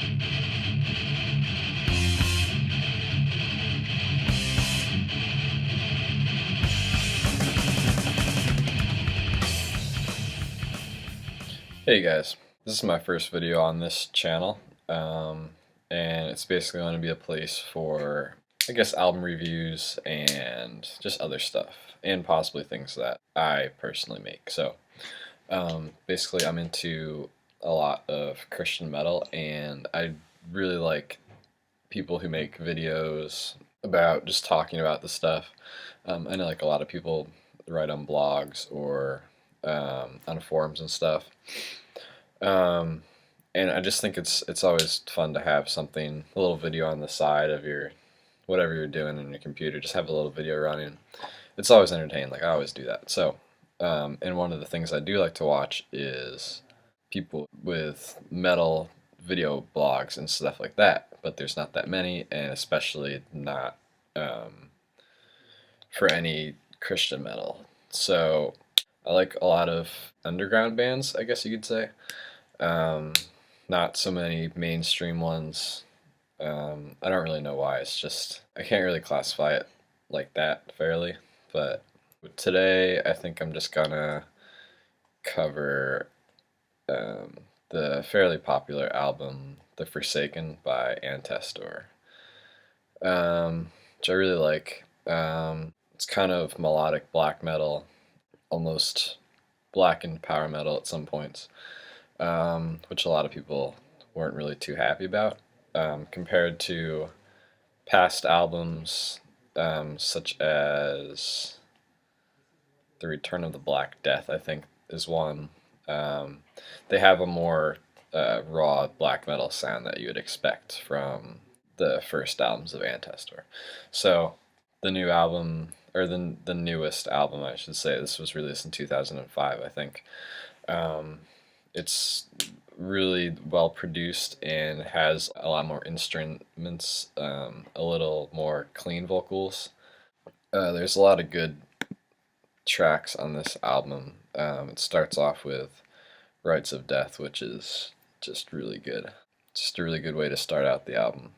Hey guys, this is my first video on this channel, and it's basically going to be a place for, I guess, album reviews and just other stuff, and possibly things that I personally make. So, basically I'm into a lot of Christian metal, and I really like people who make videos about just talking about the stuff. I know like a lot of people write on blogs or on forums and stuff. Um, and I just think it's always fun to have something, a little video on the side of your whatever you're doing in your computer. Just have a little video running. It's always entertaining. Like I always do that. So, and one of the things I do like to watch is people with metal video blogs and stuff like that. But there's not that many, and especially not for any Christian metal. So I like a lot of underground bands, I guess you could say. Um, Not so many mainstream ones. I don't really know why. It's just I can't really classify it like that fairly. But today I think I'm just gonna cover the fairly popular album "The Forsaken" by Antestor, which I really like. It's kind of melodic black metal, almost blackened power metal at some points, which a lot of people weren't really too happy about, compared to past albums, such as The Return of the Black Death, I think, is one. They have a more raw black metal sound that you would expect from the first albums of Antestor. So the new album, or the newest album, I should say, this was released in 2005, I think. It's really well produced and has a lot more instruments, a little more clean vocals. There's a lot of good tracks on this album. It starts off with Rites of Death, which is just really good. Just a really good way to start out the album.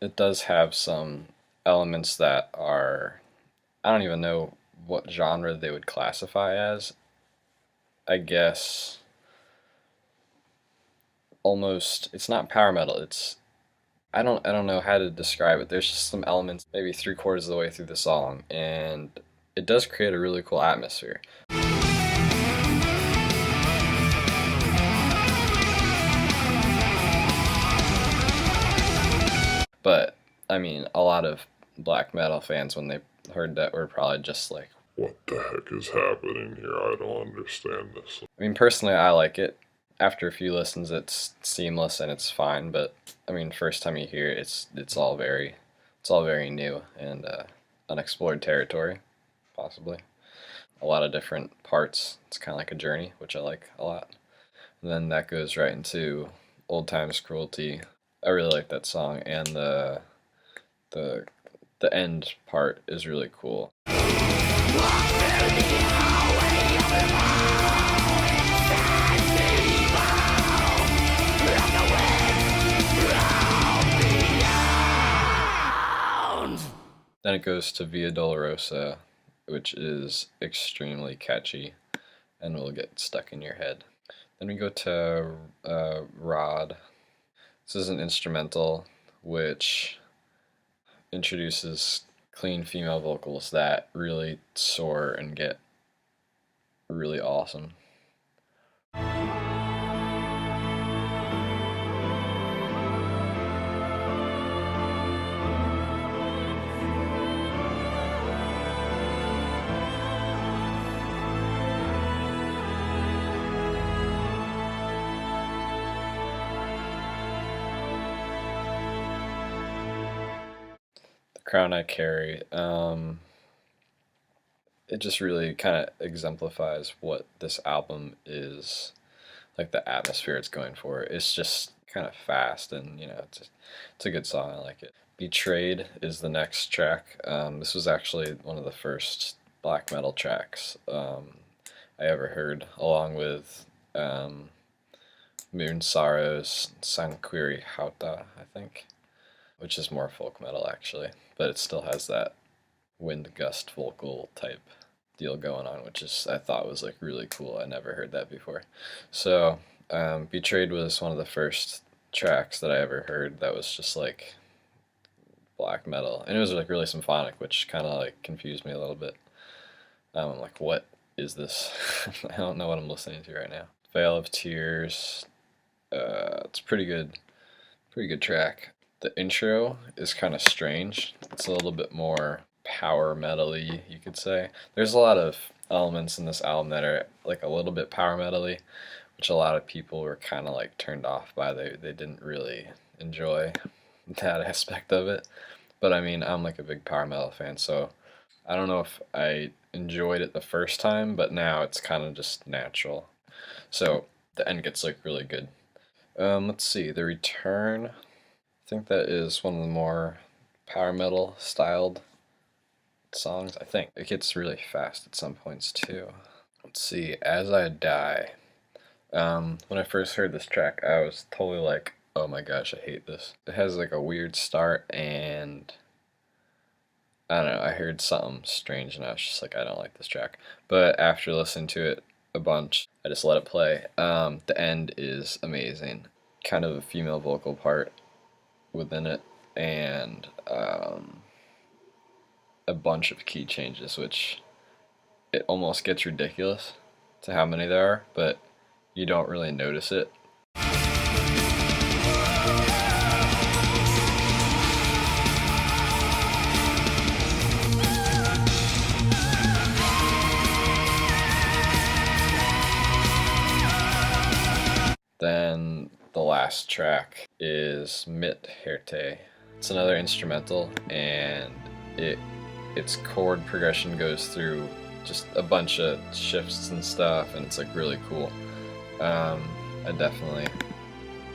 It does have some elements that are, I don't even know what genre they would classify as. I guess almost, it's not power metal. It's, I don't know how to describe it. There's just some elements maybe 3/4 of the way through the song, and it does create a really cool atmosphere. But I mean, a lot of black metal fans, when they heard that, were probably just like, "What the heck is happening here? I don't understand this." I mean, personally, I like it. After a few listens, it's seamless and it's fine. But I mean, first time you hear it, it's all very new and unexplored territory, possibly. A lot of different parts. It's kind of like a journey, which I like a lot. And then that goes right into Old Times Cruelty. I really like that song, and the the end part is really cool. Then it goes to Via Dolorosa, which is extremely catchy and will get stuck in your head. Then we go to Rod. This is an instrumental which introduces clean female vocals that really soar and get really awesome. Crown I Carry. It just really kind of exemplifies what this album is, like the atmosphere it's going for. It's just kind of fast, and it's a good song. I like it. Betrayed is the next track. This was actually one of the first black metal tracks I ever heard, along with Moon Sorrow's Sanquiri Hauta, I think, which is more folk metal actually, but it still has that wind gust vocal type deal going on, which is I thought was like really cool. I never heard that before. So Betrayed was one of the first tracks that I ever heard that was just like black metal, and it was like really symphonic, which kind of like confused me a little bit. I'm like, what is this? I don't know what I'm listening to right now. Veil of Tears. It's pretty good track. The intro is kind of strange. It's a little bit more power metal-y, you could say. There's a lot of elements in this album that are like a little bit power metal-y, which a lot of people were kind of like turned off by. They didn't really enjoy that aspect of it. But I mean, I'm like a big power metal fan, so I don't know if I enjoyed it the first time, but now it's kind of just natural. So the end gets like really good. Let's see, The Return. I think that is one of the more power metal styled songs. I think it gets really fast at some points too. Let's see, As I Die. When I first heard this track, I was totally like, oh my gosh, I hate this. It has like a weird start, and I don't know, I heard something strange and I was just like, I don't like this track. But after listening to it a bunch, I just let it play. The end is amazing. Kind of a female vocal part within it, and a bunch of key changes, which it almost gets ridiculous to how many there are, but you don't really notice it. Then the last track is Mit Herte. It's another instrumental, and its chord progression goes through just a bunch of shifts and stuff, and it's like really cool. I definitely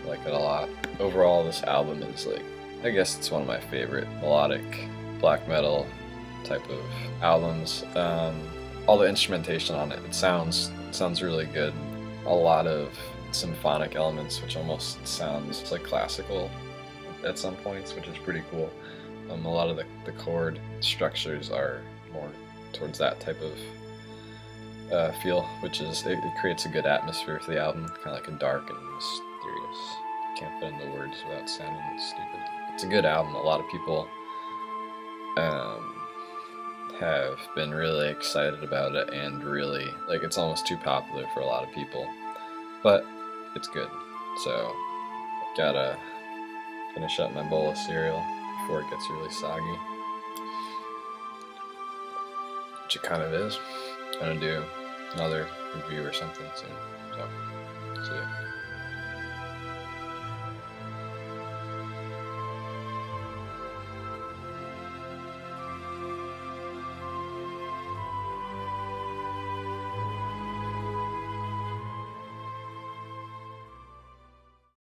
like it a lot. Overall, this album is like, I guess it's one of my favorite melodic black metal type of albums. All the instrumentation on it, it sounds really good. A lot of symphonic elements, which almost sounds like classical at some points, which is pretty cool. A lot of the chord structures are more towards that type of feel, which is, it creates a good atmosphere for the album, kind of like a dark and mysterious. Can't put into words without sounding stupid. It's a good album. A lot of people have been really excited about it, and really, like, it's almost too popular for a lot of people, but it's good. So gotta finish up my bowl of cereal before it gets really soggy, which it kind of is. I'm gonna do another review or something soon, so see ya.